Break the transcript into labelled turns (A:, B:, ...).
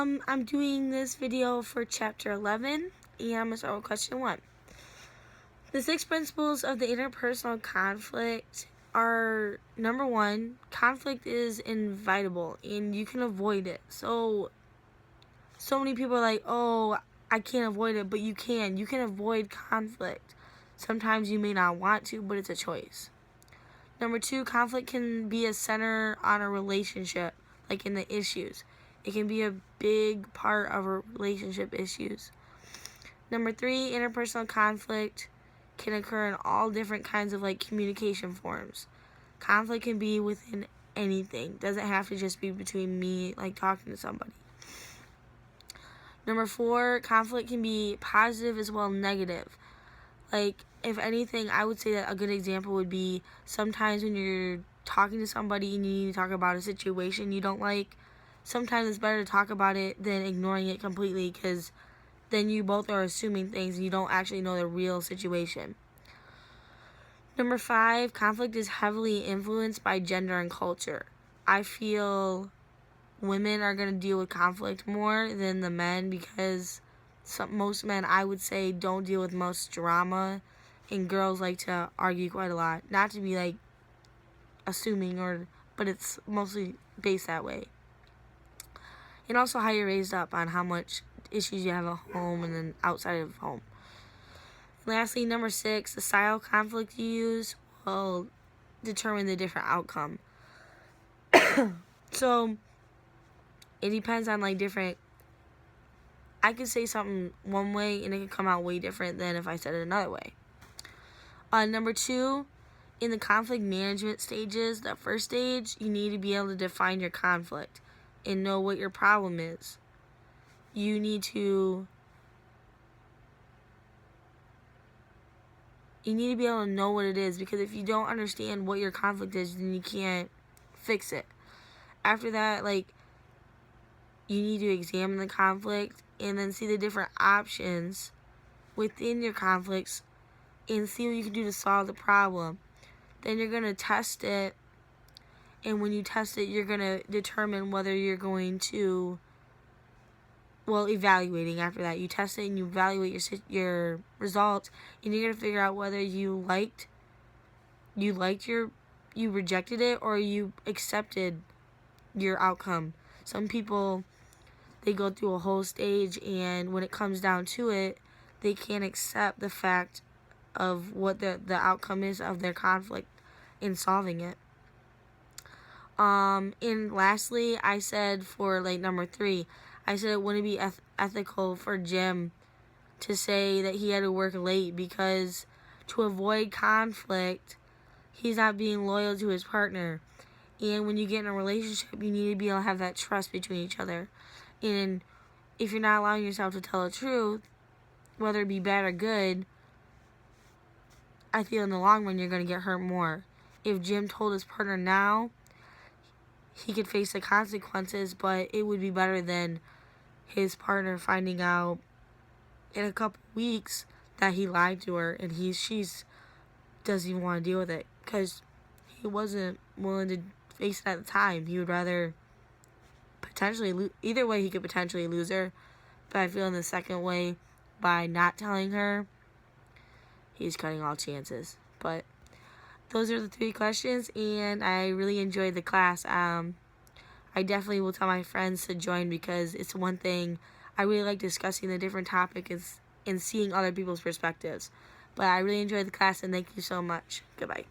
A: I'm doing this video for chapter 11, and I'm going to start with question 1. The 6 principles of the interpersonal conflict are, number 1, conflict is inevitable, and you can avoid it. So many people are like, oh, I can't avoid it, but you can. You can avoid conflict. Sometimes you may not want to, but it's a choice. Number 2, conflict can be a center on a relationship, like in the issues. It can be a big part of a relationship issues. Number 3, interpersonal conflict can occur in all different kinds of communication forms. Conflict can be within anything. Doesn't have to just be between me talking to somebody. Number 4, conflict can be positive as well as negative. If anything, I would say that a good example would be sometimes when you're talking to somebody and you need to talk about a situation you don't like, sometimes it's better to talk about it than ignoring it completely, because then you both are assuming things and you don't actually know the real situation. Number 5, conflict is heavily influenced by gender and culture. I feel women are going to deal with conflict more than the men, because most men, I would say, don't deal with most drama, and girls like to argue quite a lot. Not to be assuming, but it's mostly based that way. And also how you're raised up on how much issues you have at home and then outside of home. And lastly, number 6, the style of conflict you use will determine the different outcome. So it depends on different. I could say something one way and it could come out way different than if I said it another way. Number 2, in the conflict management stages, the first stage, you need to be able to define your conflict and know what your problem is. You need to be able to know what it is, because if you don't understand what your conflict is, then you can't fix it. After that, you need to examine the conflict and then see the different options within your conflicts and see what you can do to solve the problem. Then you're going to test it, and when you test it, you're going to determine whether you're going to, evaluating after that. You test it and you evaluate your results, and you're going to figure out whether you rejected it or you accepted your outcome. Some people, they go through a whole stage, and when it comes down to it, they can't accept the fact of what the outcome is of their conflict in solving it. And lastly, I said for number 3, I said it wouldn't be ethical for Jim to say that he had to work late, because to avoid conflict, he's not being loyal to his partner. And when you get in a relationship, you need to be able to have that trust between each other. And if you're not allowing yourself to tell the truth, whether it be bad or good, I feel in the long run you're going to get hurt more. If Jim told his partner now, he could face the consequences, but it would be better than his partner finding out in a couple weeks that he lied to her, and she doesn't even want to deal with it because he wasn't willing to face it at the time. He would rather potentially either way, he could potentially lose her, but I feel in the second way, by not telling her, he's cutting all chances. But those are the 3 questions, and I really enjoyed the class. I definitely will tell my friends to join, because it's one thing I really like, discussing the different topics and seeing other people's perspectives. But I really enjoyed the class, and thank you so much. Goodbye.